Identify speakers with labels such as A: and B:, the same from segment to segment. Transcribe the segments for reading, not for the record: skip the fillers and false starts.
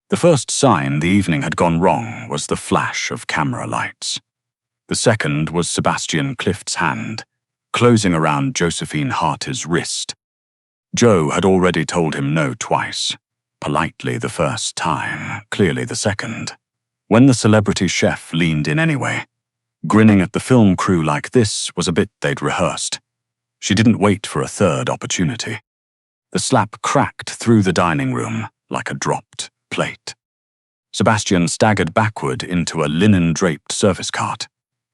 A: The first sign the evening had gone wrong was the flash of camera lights. The second was Sebastian Clift's hand, closing around Josephine Harte's wrist. Joe had already told him no twice. Politely the first time, clearly the second. When the celebrity chef leaned in anyway, grinning at the film crew like this was a bit they'd rehearsed. She didn't wait for a third opportunity. The slap cracked through the dining room like a dropped plate. Sebastian staggered backward into a linen-draped service cart.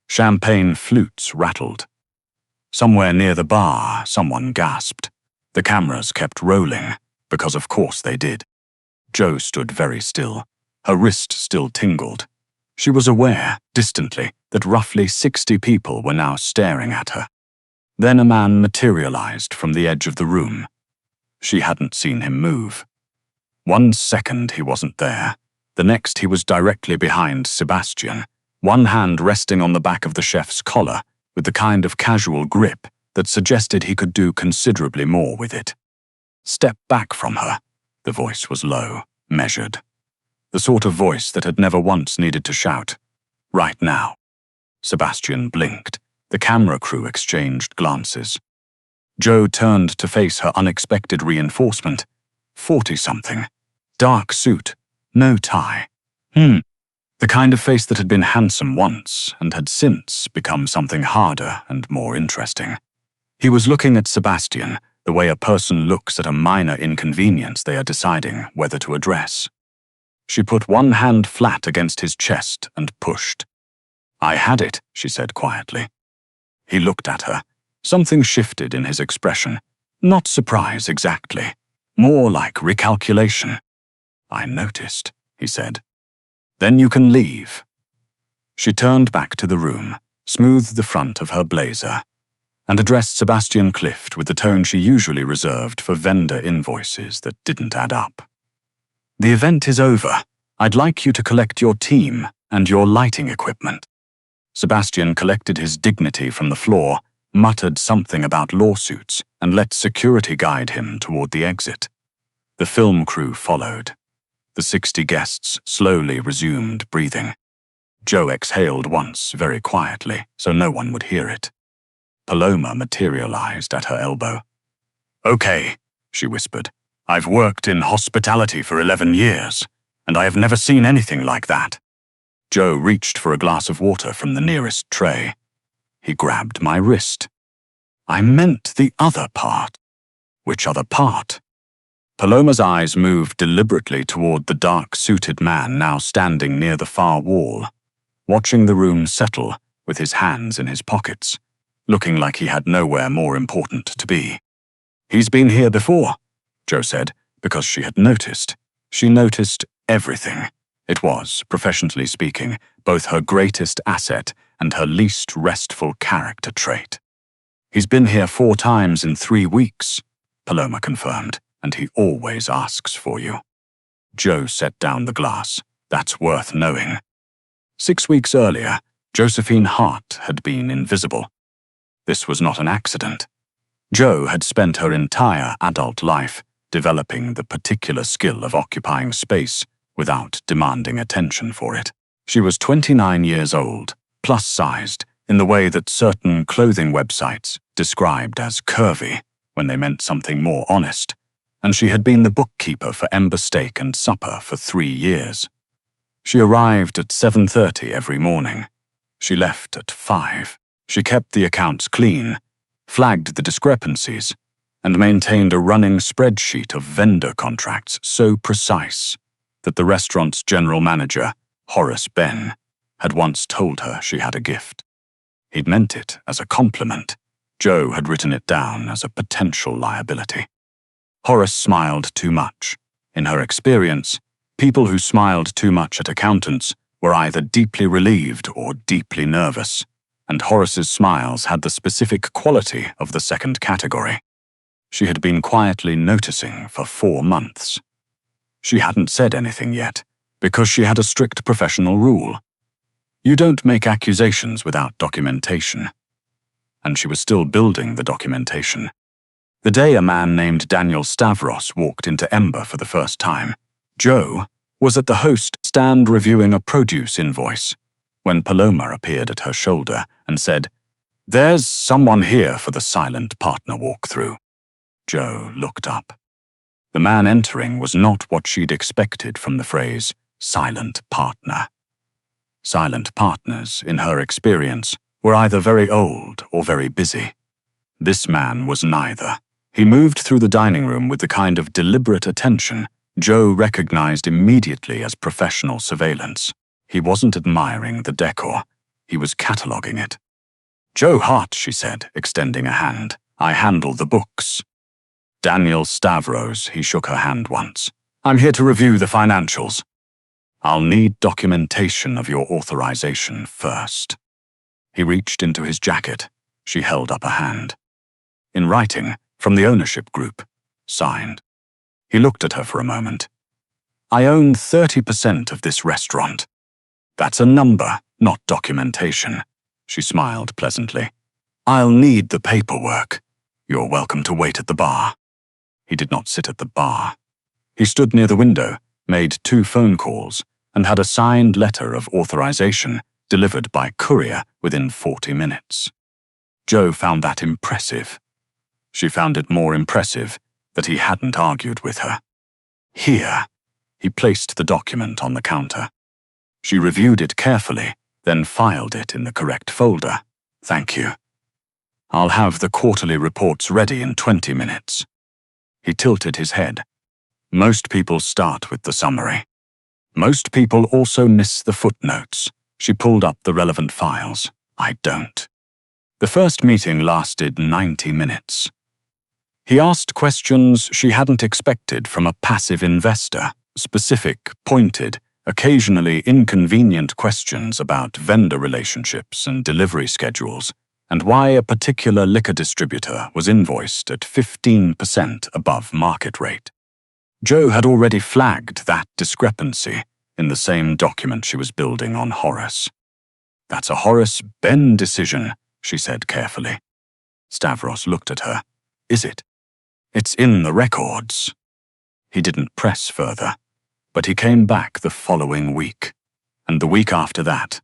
A: Champagne flutes rattled. Somewhere near the bar, someone gasped. The cameras kept rolling, because of course they did. Jo stood very still. Her wrist still tingled. She was aware, distantly, that roughly 60 people were now staring at her. Then a man materialized from the edge of the room. She hadn't seen him move. 1 second he wasn't there. The next he was directly behind Sebastian, one hand resting on the back of the chef's collar with the kind of casual grip that suggested he could do considerably more with it. Step back from her. The voice was low, measured. The sort of voice that had never once needed to shout. Right now. Sebastian blinked. The camera crew exchanged glances. Jo turned to face her unexpected reinforcement. 40-something. Dark suit. No tie. The kind of face that had been handsome once and had since become something harder and more interesting. He was looking at Sebastian the way a person looks at a minor inconvenience they are deciding whether to address. She put one hand flat against his chest and pushed. "I had it," she said quietly. He looked at her. Something shifted in his expression. Not surprise exactly. More like recalculation. "I noticed," he said. "Then you can leave." She turned back to the room, smoothed the front of her blazer, and addressed Sebastian Clift with the tone she usually reserved for vendor invoices that didn't add up. "The event is over. I'd like you to collect your team and your lighting equipment." Sebastian collected his dignity from the floor, muttered something about lawsuits, and let security guide him toward the exit. The film crew followed. The 60 guests slowly resumed breathing. Jo exhaled once very quietly, so no one would hear it. Paloma materialized at her elbow. "Okay," she whispered. "I've worked in hospitality for 11 years, and I have never seen anything like that." Jo reached for a glass of water from the nearest tray. He grabbed my wrist. "I meant the other part." "Which other part?" Paloma's eyes moved deliberately toward the dark-suited man now standing near the far wall, watching the room settle with his hands in his pockets, looking like he had nowhere more important to be. "He's been here before," Jo said, because she had noticed. She noticed everything. It was, professionally speaking, both her greatest asset and her least restful character trait. "He's been here 4 times in 3 weeks, Paloma confirmed, "and he always asks for you." Jo set down the glass. "That's worth knowing." 6 weeks earlier, Josephine Harte had been invisible. This was not an accident. Jo had spent her entire adult life developing the particular skill of occupying space without demanding attention for it. She was 29 years old, plus-sized, in the way that certain clothing websites described as curvy when they meant something more honest, and she had been the bookkeeper for Ember Steak and Supper for 3 years. She arrived at 7:30 every morning. She left at 5. She kept the accounts clean, flagged the discrepancies, and maintained a running spreadsheet of vendor contracts so precise that the restaurant's general manager, Horace Ben, had once told her she had a gift. He'd meant it as a compliment. Jo had written it down as a potential liability. Horace smiled too much. In her experience, people who smiled too much at accountants were either deeply relieved or deeply nervous, and Horace's smiles had the specific quality of the second category. She had been quietly noticing for 4 months. She hadn't said anything yet, because she had a strict professional rule. You don't make accusations without documentation. And she was still building the documentation. The day a man named Daniel Stavros walked into Ember for the first time, Jo, was at the host stand reviewing a produce invoice when Paloma appeared at her shoulder and said, "There's someone here for the silent partner walkthrough." Jo looked up. The man entering was not what she'd expected from the phrase, silent partner. Silent partners, in her experience, were either very old or very busy. This man was neither. He moved through the dining room with the kind of deliberate attention Jo recognized immediately as professional surveillance. He wasn't admiring the decor. He was cataloging it. "Joe Hart," she said, extending a hand. "I handle the books." "Daniel Stavros," he shook her hand once. "I'm here to review the financials." "I'll need documentation of your authorization first." He reached into his jacket. She held up a hand. "In writing, from the ownership group. Signed." He looked at her for a moment. "I own 30% of this restaurant." "That's a number, not documentation." She smiled pleasantly. "I'll need the paperwork. You're welcome to wait at the bar." He did not sit at the bar. He stood near the window, made 2 phone calls, and had a signed letter of authorization delivered by courier within 40 minutes. Jo found that impressive. She found it more impressive that he hadn't argued with her. "Here." He placed the document on the counter. She reviewed it carefully, then filed it in the correct folder. "Thank you. I'll have the quarterly reports ready in 20 minutes." He tilted his head. "Most people start with the summary. Most people also miss the footnotes." She pulled up the relevant files. "I don't." The first meeting lasted 90 minutes. He asked questions she hadn't expected from a passive investor, specific, pointed, occasionally inconvenient questions about vendor relationships and delivery schedules, and why a particular liquor distributor was invoiced at 15% above market rate. Jo had already flagged that discrepancy in the same document she was building on Horace. "That's a Horace Ben decision," she said carefully. Stavros looked at her. "Is it?" "It's in the records." He didn't press further, but he came back the following week, and the week after that.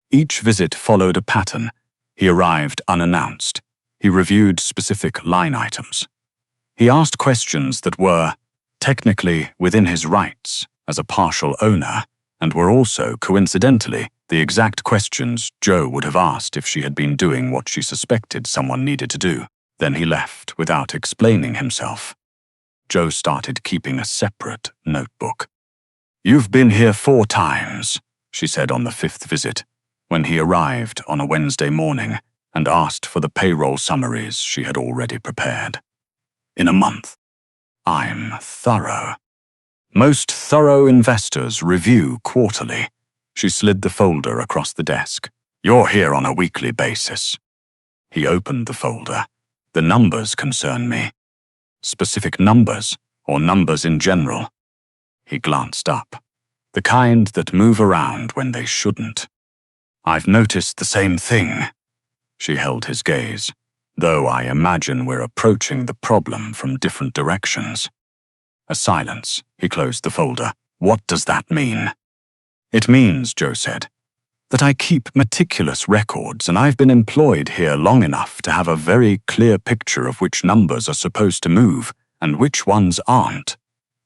A: Each visit followed a pattern. He arrived unannounced. He reviewed specific line items. He asked questions that were, technically, within his rights as a partial owner, and were also, coincidentally, the exact questions Jo would have asked if she had been doing what she suspected someone needed to do. Then he left without explaining himself. Jo started keeping a separate notebook. "You've been here 4 times, she said on the 5th visit, when he arrived on a Wednesday morning and asked for the payroll summaries she had already prepared. "In a month. I'm thorough. Most thorough investors review quarterly." She slid the folder across the desk. "You're here on a weekly basis." He opened the folder. "The numbers concern me." "Specific numbers, or numbers in general?" He glanced up. "The kind that move around when they shouldn't." "I've noticed the same thing." She held his gaze. "Though I imagine we're approaching the problem from different directions." A silence. He closed the folder. "What does that mean?" "It means," Jo said, "that I keep meticulous records, and I've been employed here long enough to have a very clear picture of which numbers are supposed to move and which ones aren't."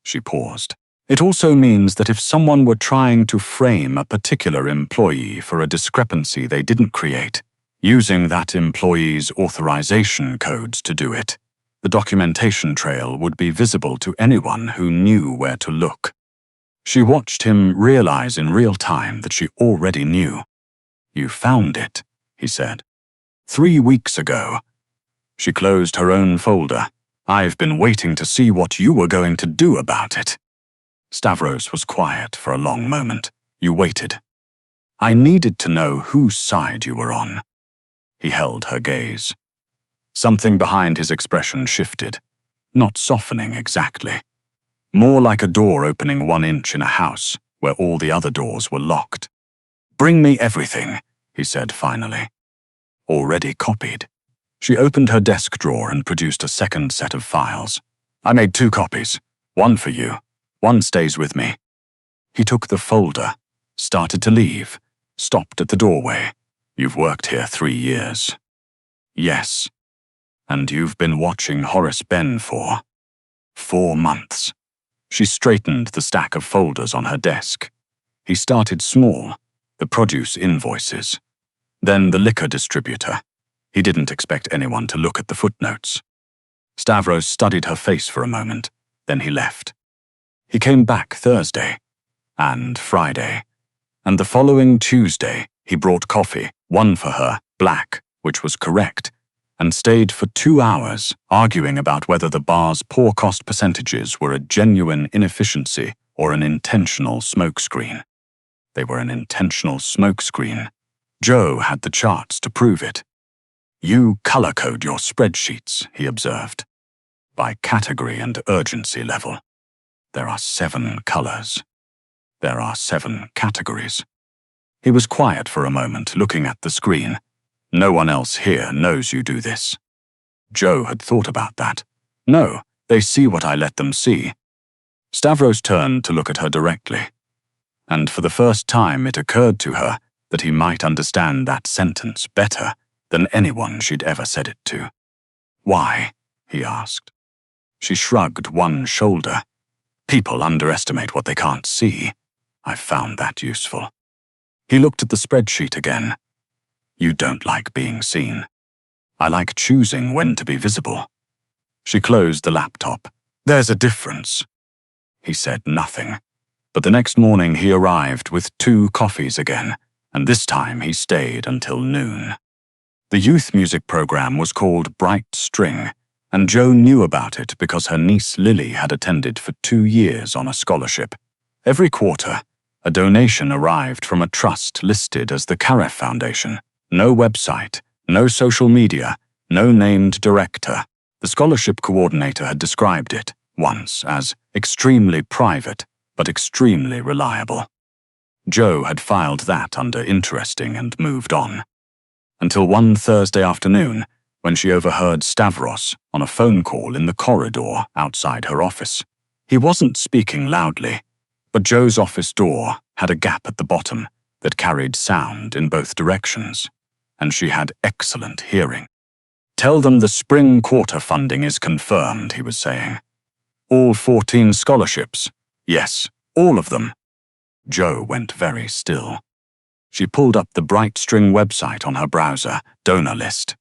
A: She paused. "It also means that if someone were trying to frame a particular employee for a discrepancy they didn't create, using that employee's authorization codes to do it, the documentation trail would be visible to anyone who knew where to look." She watched him realize in real time that she already knew. "You found it," he said. 3 weeks ago." She closed her own folder. "I've been waiting to see what you were going to do about it." Stavros was quiet for a long moment. "You waited." "I needed to know whose side you were on." He held her gaze. Something behind his expression shifted, not softening exactly. More like a door opening 1 inch in a house where all the other doors were locked. "Bring me everything," he said finally. "Already copied." She opened her desk drawer and produced a second set of files. "I made 2 copies. 1 for you. 1 stays with me." He took the folder, started to leave, stopped at the doorway. "You've worked here 3 years." "Yes." "And you've been watching Horace Ben for 4 months." She straightened the stack of folders on her desk. He started small, the produce invoices. Then the liquor distributor. He didn't expect anyone to look at the footnotes. Stavros studied her face for a moment, then he left. He came back Thursday, and Friday, and the following Tuesday he brought coffee, one for her, black, which was correct, and stayed for 2 hours arguing about whether the bar's poor cost percentages were a genuine inefficiency or an intentional smokescreen. They were an intentional smokescreen. Joe had the charts to prove it. "You color-code your spreadsheets," he observed, "by category and urgency level. There are 7 colors. There are 7 categories." He was quiet for a moment, looking at the screen. "No one else here knows you do this." Joe had thought about that. "No, they see what I let them see." Stavros turned to look at her directly, and for the first time it occurred to her that he might understand that sentence better than anyone she'd ever said it to. "Why?" he asked. She shrugged one shoulder. "People underestimate what they can't see. I've found that useful." He looked at the spreadsheet again. "You don't like being seen. I like choosing when to be visible." She closed the laptop. "There's a difference." He said nothing, but the next morning he arrived with 2 coffees again, and this time he stayed until noon. The youth music program was called Bright String, and Joe knew about it because her niece Lily had attended for 2 years on a scholarship. Every quarter, a donation arrived from a trust listed as the Karef Foundation. No website, no social media, no named director. The scholarship coordinator had described it, once, as extremely private, but extremely reliable. Joe had filed that under interesting and moved on. Until one Thursday afternoon, when she overheard Stavros on a phone call in the corridor outside her office. He wasn't speaking loudly, but Joe's office door had a gap at the bottom that carried sound in both directions, and she had excellent hearing. "Tell them the spring quarter funding is confirmed," he was saying. "All 14 scholarships. Yes, all of them." Joe went very still. She pulled up the Bright String website on her browser, donor list.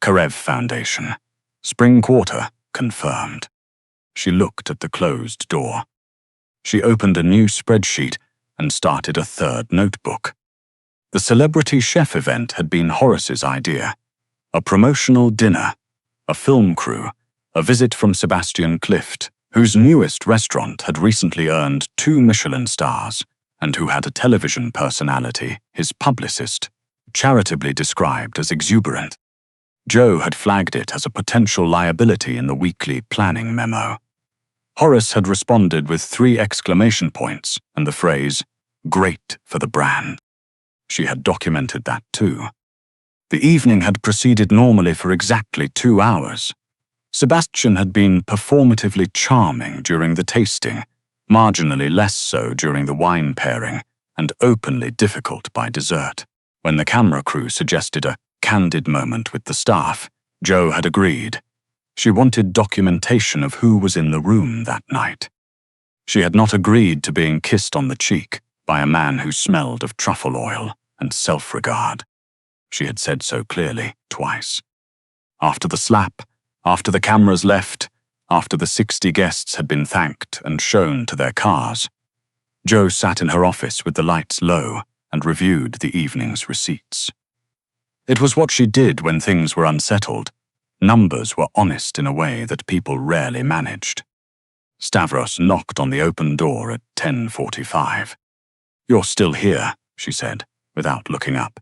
A: Karev Foundation. Spring quarter, confirmed. She looked at the closed door. She opened a new spreadsheet and started a 3rd notebook. The celebrity chef event had been Horace's idea. A promotional dinner, a film crew, a visit from Sebastian Clift, whose newest restaurant had recently earned 2 Michelin stars, and who had a television personality, his publicist, charitably described as exuberant. Joe had flagged it as a potential liability in the weekly planning memo. Horace had responded with 3 exclamation points and the phrase, "Great for the brand." She had documented that too. The evening had proceeded normally for exactly 2 hours. Sebastian had been performatively charming during the tasting, marginally less so during the wine pairing, and openly difficult by dessert. When the camera crew suggested a candid moment with the staff, Joe had agreed. She wanted documentation of who was in the room that night. She had not agreed to being kissed on the cheek by a man who smelled of truffle oil and self-regard. She had said so clearly twice. After the slap, after the cameras left, after the 60 guests had been thanked and shown to their cars, Joe sat in her office with the lights low and reviewed the evening's receipts. It was what she did when things were unsettled. Numbers were honest in a way that people rarely managed. Stavros knocked on the open door at 10:45. "You're still here," she said, without looking up.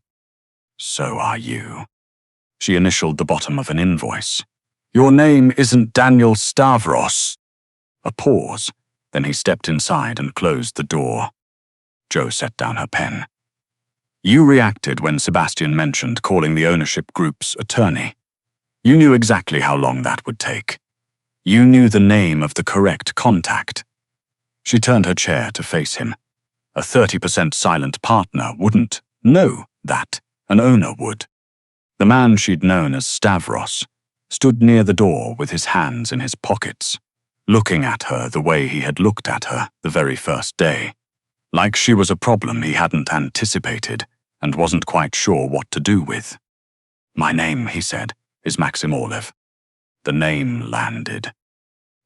A: "So are you." She initialed the bottom of an invoice. "Your name isn't Daniel Stavros." A pause, then he stepped inside and closed the door. Joe set down her pen. "You reacted when Sebastian mentioned calling the ownership group's attorney. You knew exactly how long that would take. You knew the name of the correct contact." She turned her chair to face him. A 30% silent partner wouldn't know that an owner would. The man she'd known as Stavros stood near the door with his hands in his pockets, looking at her the way he had looked at her the very first day, like she was a problem he hadn't anticipated and wasn't quite sure what to do with. "My name," he said, "is Maxim Orlev." The name landed.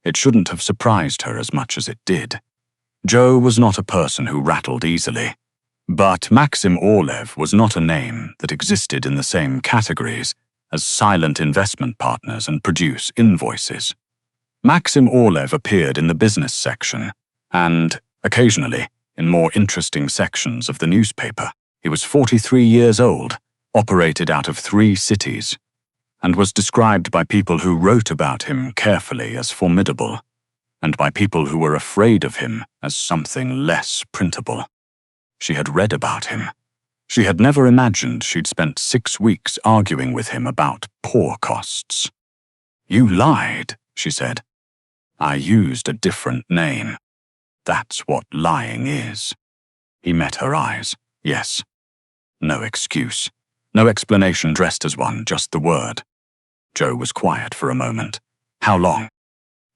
A: It shouldn't have surprised her as much as it did. Joe was not a person who rattled easily, but Maxim Orlev was not a name that existed in the same categories as silent investment partners and produce invoices. Maxim Orlev appeared in the business section and, occasionally, in more interesting sections of the newspaper. He was 43 years old, operated out of 3 cities, and was described by people who wrote about him carefully as formidable, and by people who were afraid of him as something less printable. She had read about him. She had never imagined she'd spent 6 weeks arguing with him about pour costs. "You lied," she said. "I used a different name. That's what lying is." He met her eyes. Yes. No excuse. No explanation dressed as one, just the word. Joe was quiet for a moment. "How long?"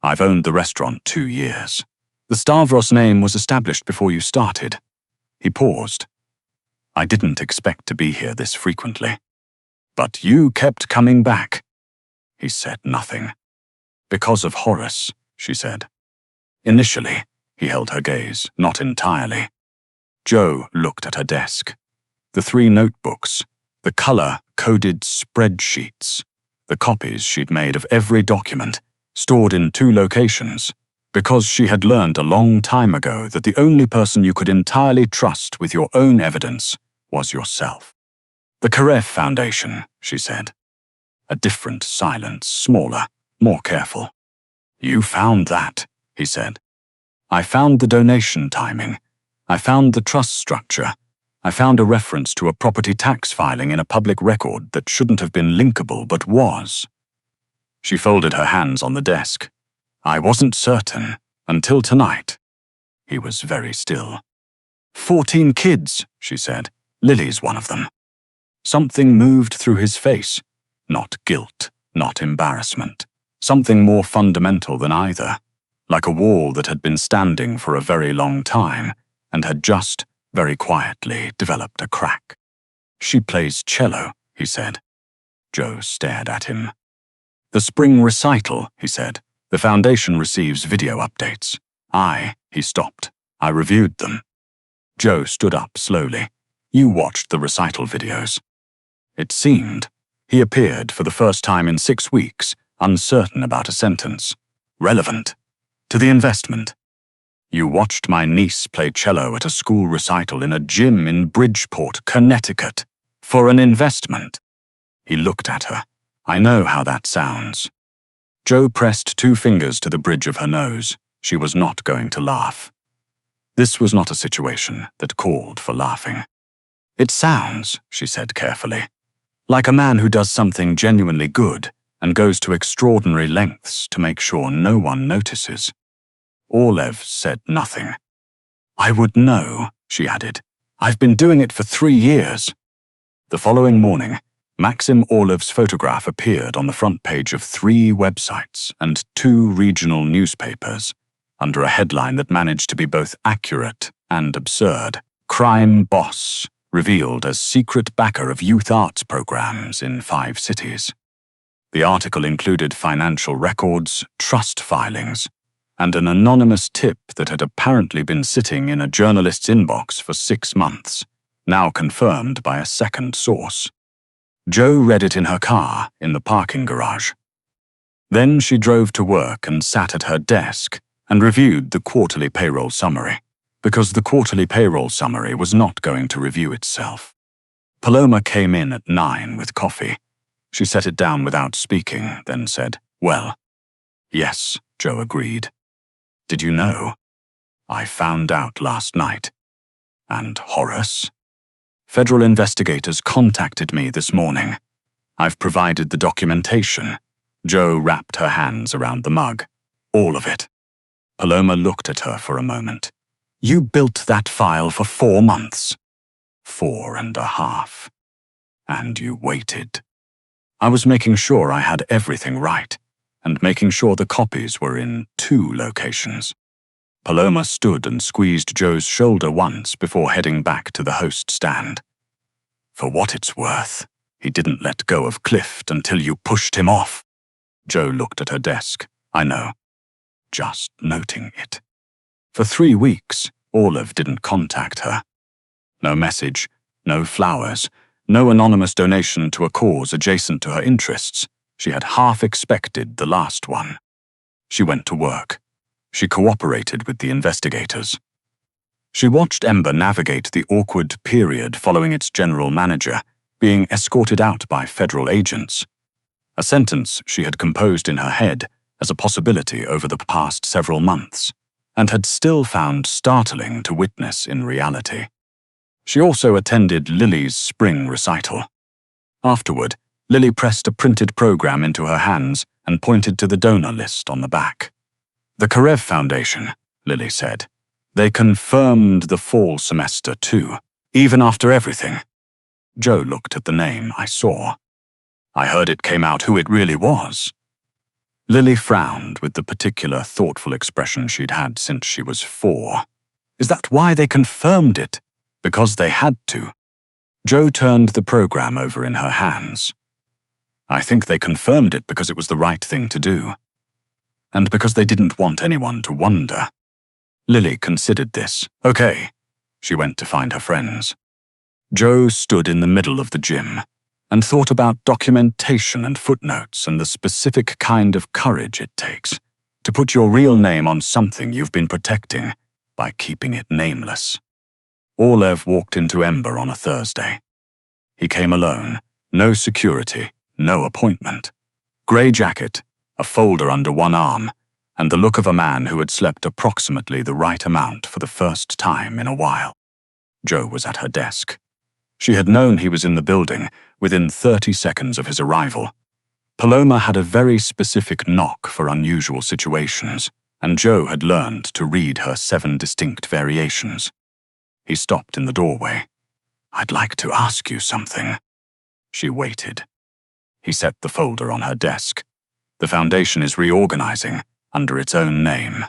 A: "I've owned the restaurant 2 years. The Stavros name was established before you started." He paused. "I didn't expect to be here this frequently. But you kept coming back." He said nothing. "Because of Horace," she said. Initially, he held her gaze, not entirely. Joe looked at her desk. The 3 notebooks, the color-coded spreadsheets, the copies she'd made of every document, stored in 2 locations, because she had learned a long time ago that the only person you could entirely trust with your own evidence was yourself. "The Karev Foundation," she said. A different silence, smaller, more careful. "You found that," he said. "I found the donation timing. I found the trust structure. I found a reference to a property tax filing in a public record that shouldn't have been linkable but was." She folded her hands on the desk. "I wasn't certain, until tonight." He was very still. 14 kids, she said. Lily's one of them. Something moved through his face. Not guilt, not embarrassment. Something more fundamental than either. Like a wall that had been standing for a very long time and had just, very quietly, developed a crack. "She plays cello," he said. Joe stared at him. "The spring recital," he said. "The foundation receives video updates. He stopped. "I reviewed them." Joe stood up slowly. "You watched the recital videos." It seemed. He appeared for the first time in 6 weeks, uncertain about a sentence. "Relevant. To the investment." "You watched my niece play cello at a school recital in a gym in Bridgeport, Connecticut, for an investment." He looked at her. "I know how that sounds." Joe pressed 2 fingers to the bridge of her nose. She was not going to laugh. This was not a situation that called for laughing. "It sounds," she said carefully, "like a man who does something genuinely good and goes to extraordinary lengths to make sure no one notices." Orlev said nothing. "I would know," she added. "I've been doing it for 3 years." The following morning, Maxim Orlev's photograph appeared on the front page of 3 websites and 2 regional newspapers, under a headline that managed to be both accurate and absurd. "Crime Boss, revealed as secret backer of youth arts programs in 5 cities." The article included financial records, trust filings, and an anonymous tip that had apparently been sitting in a journalist's inbox for 6 months, now confirmed by a second source. Joe read it in her car in the parking garage. Then she drove to work and sat at her desk and reviewed the quarterly payroll summary, because the quarterly payroll summary was not going to review itself. Paloma came in at 9 with coffee. She set it down without speaking, then said, "Well." "Yes," Joe agreed. "Did you know?" "I found out last night." "And Horace?" "Federal investigators contacted me this morning. I've provided the documentation." Joe wrapped her hands around the mug. "All of it." Paloma looked at her for a moment. You built that file for 4 months. 4.5. And you waited. I was making sure I had everything right, and making sure the copies were in 2 locations. Paloma stood and squeezed Joe's shoulder once before heading back to the host stand. For what it's worth, he didn't let go of Clift until you pushed him off. Joe looked at her desk. I know. Just noting it. For 3 weeks, Olive didn't contact her. No message, no flowers, no anonymous donation to a cause adjacent to her interests. She had half expected the last one. She went to work. She cooperated with the investigators. She watched Ember navigate the awkward period following its general manager being escorted out by federal agents, a sentence she had composed in her head as a possibility over the past several months, and had still found startling to witness in reality. She also attended Lily's spring recital. Afterward, Lily pressed a printed program into her hands and pointed to the donor list on the back. The Karev Foundation, Lily said. They confirmed the fall semester too, even after everything. Joe looked at the name I saw. I heard it came out who it really was. Lily frowned with the particular thoughtful expression she'd had since she was 4. Is that why they confirmed it? Because they had to. Joe turned the program over in her hands. I think they confirmed it because it was the right thing to do. And because they didn't want anyone to wonder. Lily considered this. Okay. She went to find her friends. Joe stood in the middle of the gym and thought about documentation and footnotes and the specific kind of courage it takes to put your real name on something you've been protecting by keeping it nameless. Orlev walked into Ember on a Thursday. He came alone, no security, no appointment. Grey jacket, a folder under one arm, and the look of a man who had slept approximately the right amount for the first time in a while. Joe was at her desk. She had known he was in the building within 30 seconds of his arrival. Paloma had a very specific knock for unusual situations, and Joe had learned to read her 7 distinct variations. He stopped in the doorway. I'd like to ask you something. She waited. He set the folder on her desk. The foundation is reorganizing under its own name,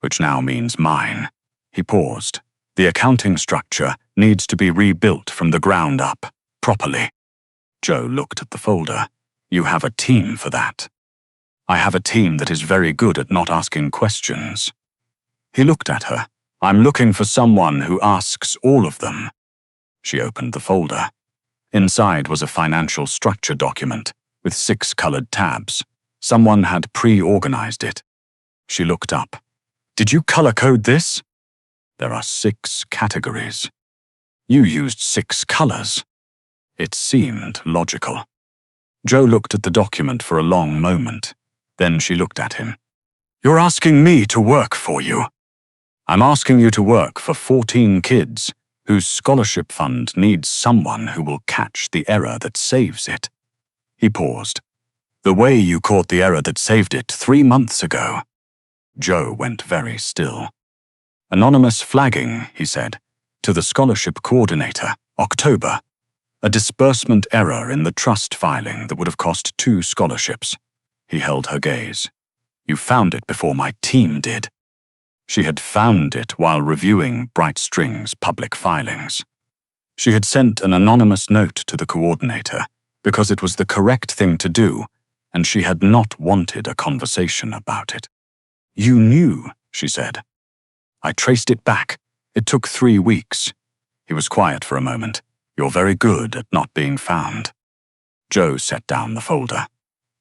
A: which now means mine. He paused. The accounting structure needs to be rebuilt from the ground up, properly. Joe looked at the folder. You have a team for that. I have a team that is very good at not asking questions. He looked at her. I'm looking for someone who asks all of them. She opened the folder. Inside was a financial structure document with 6 colored tabs. Someone had pre-organized it. She looked up. Did you color code this? There are 6 categories. You used 6 colors. It seemed logical. Joe looked at the document for a long moment. Then she looked at him. You're asking me to work for you. I'm asking you to work for 14 kids whose scholarship fund needs someone who will catch the error that saves it. He paused. The way you caught the error that saved it 3 months ago. Joe went very still. Anonymous flagging, he said, to the scholarship coordinator, October. A disbursement error in the trust filing that would have cost 2 scholarships. He held her gaze. You found it before my team did. She had found it while reviewing Bright String's public filings. She had sent an anonymous note to the coordinator because it was the correct thing to do, and she had not wanted a conversation about it. You knew, she said. I traced it back. It took 3 weeks. He was quiet for a moment. You're very good at not being found. Joe set down the folder.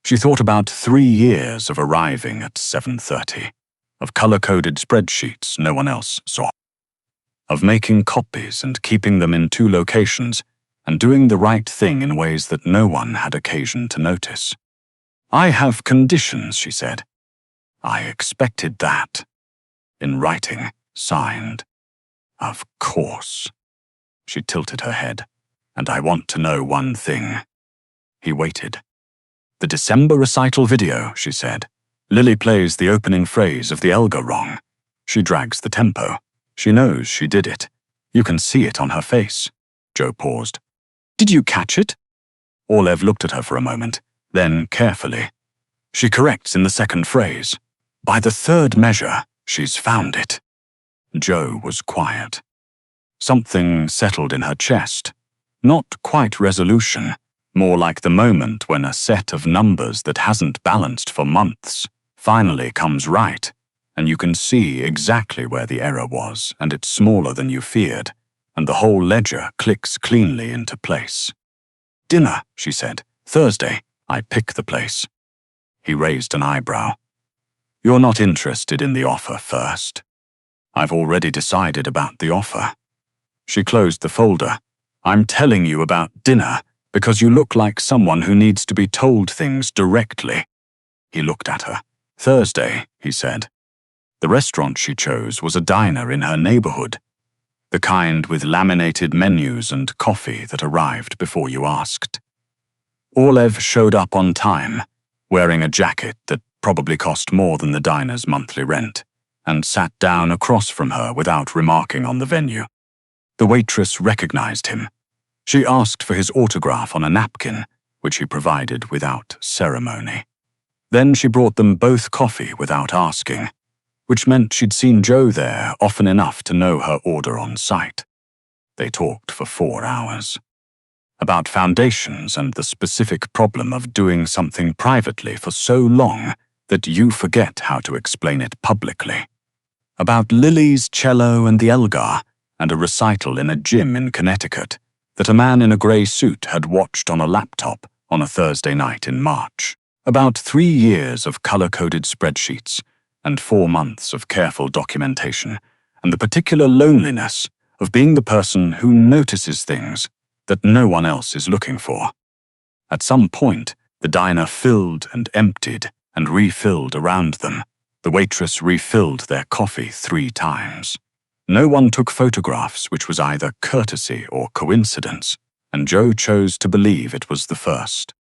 A: She thought about 3 years of arriving at 7:30, of color-coded spreadsheets no one else saw, of making copies and keeping them in 2 locations and doing the right thing in ways that no one had occasion to notice. I have conditions, she said. I expected that. In writing, signed. Of course. She tilted her head. And I want to know one thing. He waited. The December recital video, she said. Lily plays the opening phrase of the Elgar wrong. She drags the tempo. She knows she did it. You can see it on her face. Joe paused. Did you catch it? Orlev looked at her for a moment, then carefully. She corrects in the second phrase. By the third measure, she's found it. Joe was quiet. Something settled in her chest. Not quite resolution, more like the moment when a set of numbers that hasn't balanced for months finally comes right, and you can see exactly where the error was, and it's smaller than you feared, and the whole ledger clicks cleanly into place. Dinner, she said. Thursday. I pick the place. He raised an eyebrow. You're not interested in the offer first. I've already decided about the offer. She closed the folder. I'm telling you about dinner because you look like someone who needs to be told things directly. He looked at her. Thursday, he said. The restaurant she chose was a diner in her neighborhood, the kind with laminated menus and coffee that arrived before you asked. Orlev showed up on time, wearing a jacket that probably cost more than the diner's monthly rent, and sat down across from her without remarking on the venue. The waitress recognized him. She asked for his autograph on a napkin, which he provided without ceremony. Then she brought them both coffee without asking, which meant she'd seen Joe there often enough to know her order on sight. They talked for 4 hours. About foundations and the specific problem of doing something privately for so long that you forget how to explain it publicly. About Lily's cello and the Elgar, and a recital in a gym in Connecticut that a man in a grey suit had watched on a laptop on a Thursday night in March. About 3 years of color-coded spreadsheets and 4 months of careful documentation, and the particular loneliness of being the person who notices things that no one else is looking for. At some point, the diner filled and emptied and refilled around them. The waitress refilled their coffee 3 times. No one took photographs, which was either courtesy or coincidence, and Joe chose to believe it was the first.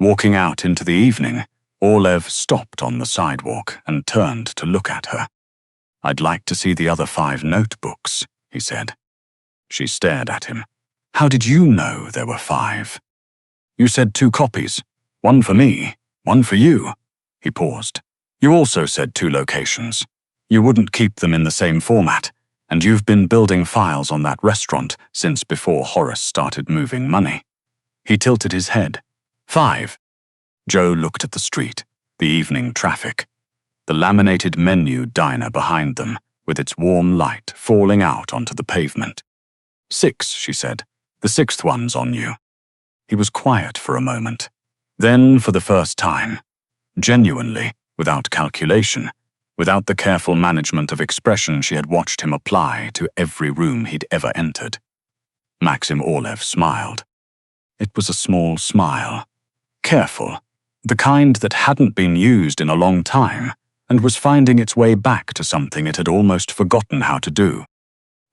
A: Walking out into the evening, Orlev stopped on the sidewalk and turned to look at her. I'd like to see the other 5 notebooks, he said. She stared at him. How did you know there were 5? You said 2 copies. 1 for me, 1 for you. He paused. You also said 2 locations. You wouldn't keep them in the same format, and you've been building files on that restaurant since before Horace started moving money. He tilted his head. 5. Joe looked at the street, the evening traffic, the laminated menu diner behind them, with its warm light falling out onto the pavement. 6, she said. The 6th one's on you. He was quiet for a moment. Then, for the first time, genuinely, without calculation, without the careful management of expression she had watched him apply to every room he'd ever entered, Maxim Orlev smiled. It was a small smile. Careful, the kind that hadn't been used in a long time and was finding its way back to something it had almost forgotten how to do.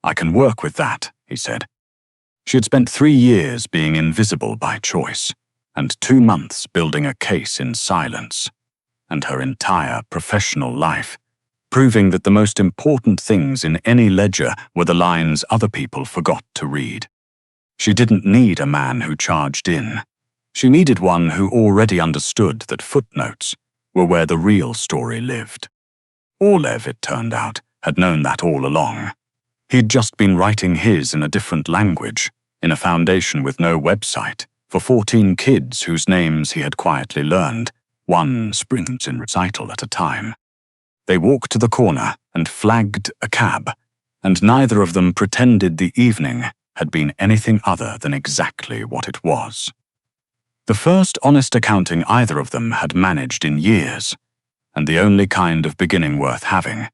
A: I can work with that, he said. She had spent 3 years being invisible by choice, and 2 months building a case in silence, and her entire professional life, proving that the most important things in any ledger were the lines other people forgot to read. She didn't need a man who charged in. She needed one who already understood that footnotes were where the real story lived. Orlev, it turned out, had known that all along. He'd just been writing his in a different language, in a foundation with no website, for 14 kids whose names he had quietly learned, 1 sprint in recital at a time. They walked to the corner and flagged a cab, and neither of them pretended the evening had been anything other than exactly what it was. The first honest accounting either of them had managed in years, and the only kind of beginning worth having.